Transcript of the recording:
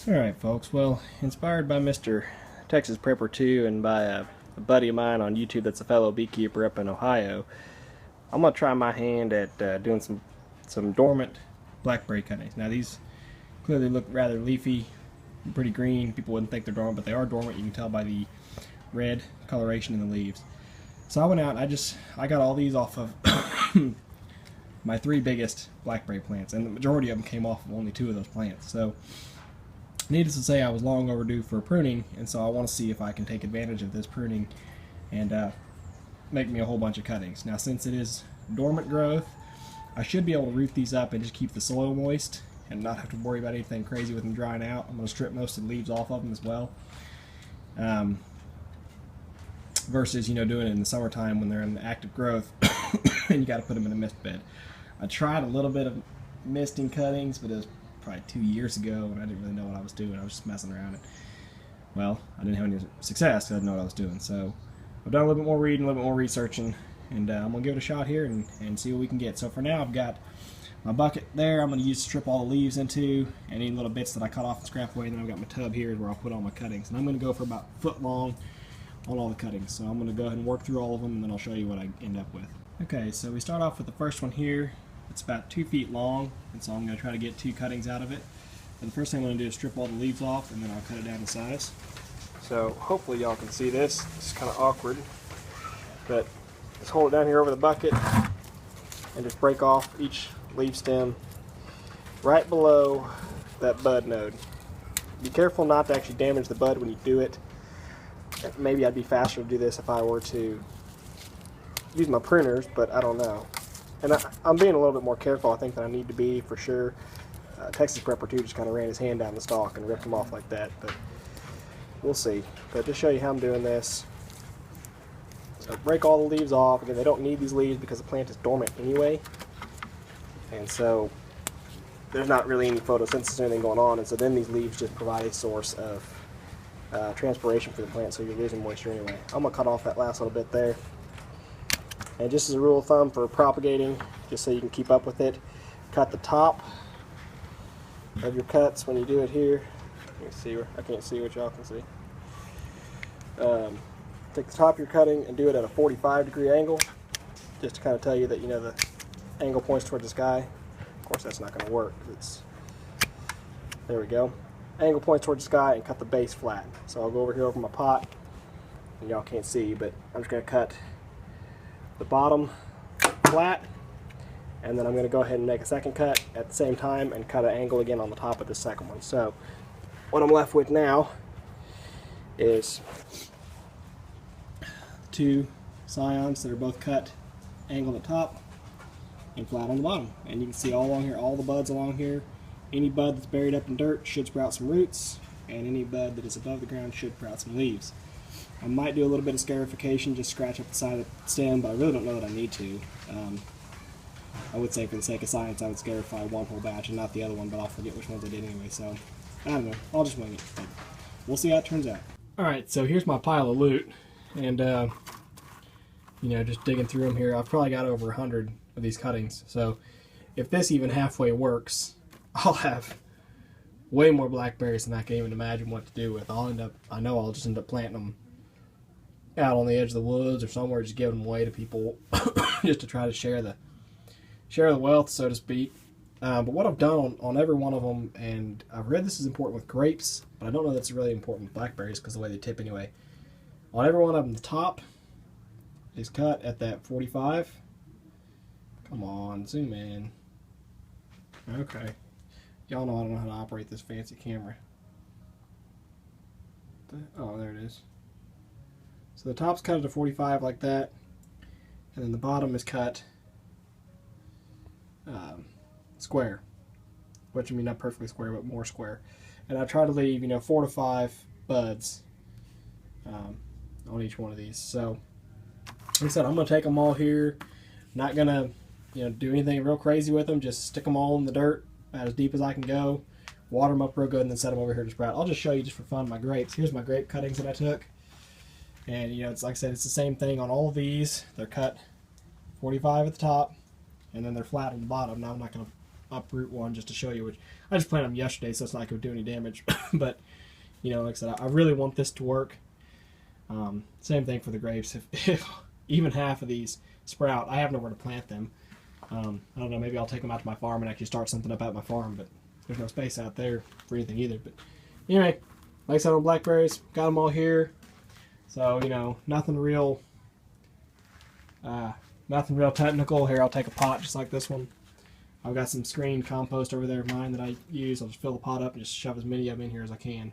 Alright folks, well, inspired by Mr. Texas Prepper 2 and by a buddy of mine on YouTube that's a fellow beekeeper up in Ohio, I'm going to try my hand at doing some dormant blackberry cuttings. Now these clearly look rather leafy, pretty green. People wouldn't think they're dormant, but they are dormant. You can tell by the red coloration in the leaves. So I went out and I got all these off of my 3 biggest blackberry plants, and the majority of them came off of only 2 of those plants. So needless to say, I was long overdue for pruning, and so I want to see if I can take advantage of this pruning and make me a whole bunch of cuttings. Now, since it is dormant growth, I should be able to root these up and just keep the soil moist and not have to worry about anything crazy with them drying out. I'm going to strip most of the leaves off of them as well. Versus, doing it in the summertime when they're in active growth and you got to put them in a mist bed. I tried a little bit of misting cuttings, but it was probably 2 years ago, and I didn't really know what I was doing. I was just messing around. Well, I didn't have any success because I didn't know what I was doing. So I've done a little bit more reading, a little bit more researching, and I'm going to give it a shot here and see what we can get. So for now, I've got my bucket there I'm going to use to strip all the leaves into, any little bits that I cut off and scrap away, and then I've got my tub here where I'll put all my cuttings. And I'm going to go for about a foot long on all the cuttings. So I'm going to go ahead and work through all of them, and then I'll show you what I end up with. Okay, so we start off with the first one here. It's about 2 feet long, and so I'm going to try to get 2 cuttings out of it. And the first thing I'm going to do is strip all the leaves off, and then I'll cut it down to size. So hopefully y'all can see this. It's kind of awkward, but just hold it down here over the bucket and just break off each leaf stem right below that bud node. Be careful not to actually damage the bud when you do it. Maybe I'd be faster to do this if I were to use my pruners, but I don't know. And I'm being a little bit more careful, I think, than I need to be for sure. Texas Prepper 2 just kind of ran his hand down the stalk and ripped them off like that, but we'll see. But just show you how I'm doing this. So break all the leaves off. Again, they don't need these leaves because the plant is dormant anyway, and so there's not really any photosynthesis or anything going on, and so then these leaves just provide a source of transpiration for the plant, so you're losing moisture anyway. I'm going to cut off that last little bit there. And just as a rule of thumb for propagating, just so you can keep up with it, cut the top of your cuts when you do it here. I can't see what y'all can see. Take the top you're cutting and do it at a 45-degree angle, just to kind of tell you that the angle points toward the sky. Of course, that's not going to work. There we go. Angle points toward the sky, and cut the base flat. So I'll go over here over my pot, and y'all can't see, but I'm just going to cut the bottom flat, and then I'm going to go ahead and make a second cut at the same time and cut an angle again on the top of the second one. So what I'm left with now is 2 scions that are both cut angled at the top and flat on the bottom. And you can see all along here, all the buds along here. Any bud that's buried up in dirt should sprout some roots, and any bud that is above the ground should sprout some leaves. I might do a little bit of scarification, just scratch up the side of the stem, but I really don't know that I need to. I would say for the sake of science I would scarify one whole batch and not the other one, but I'll forget which ones I did anyway, so I don't know. I'll just wing it, but we'll see how it turns out. Alright, so here's my pile of loot, and just digging through them here, I've probably got over 100 of these cuttings, so if this even halfway works, I'll have way more blackberries than I can even imagine what to do with. I know I'll just end up planting them out on the edge of the woods or somewhere, just giving them away to people just to try to share the wealth, so to speak. But what I've done on every one of them, and I've read this is important with grapes, but I don't know that's really important with blackberries because of the way they tip anyway. On every one of them, the top is cut at that 45. Come on, zoom in. Okay. Y'all know I don't know how to operate this fancy camera. Oh, there it is. So the top's cut at a 45 like that, and then the bottom is cut square, which I mean not perfectly square, but more square. And I try to leave 4 to 5 buds on each one of these. So like I said, I'm gonna take them all here. Not gonna do anything real crazy with them. Just stick them all in the dirt as deep as I can go, water them up real good, and then set them over here to sprout. I'll just show you just for fun my grapes. Here's my grape cuttings that I took. And it's like I said, it's the same thing on all of these. They're cut 45 at the top, and then they're flat on the bottom. Now I'm not going to uproot one just to show you, which I just planted them yesterday, so it's not going to do any damage. But, you know, like I said, I really want this to work. Same thing for the grapes. If even half of these sprout, I have nowhere to plant them. I don't know, maybe I'll take them out to my farm and actually start something up at my farm, but there's no space out there for anything either. But anyway, like I said, on blackberries, got them all here. So, you know, nothing real technical. Here, I'll take a pot just like this one. I've got some screened compost over there of mine that I use. I'll just fill the pot up and just shove as many of them in here as I can.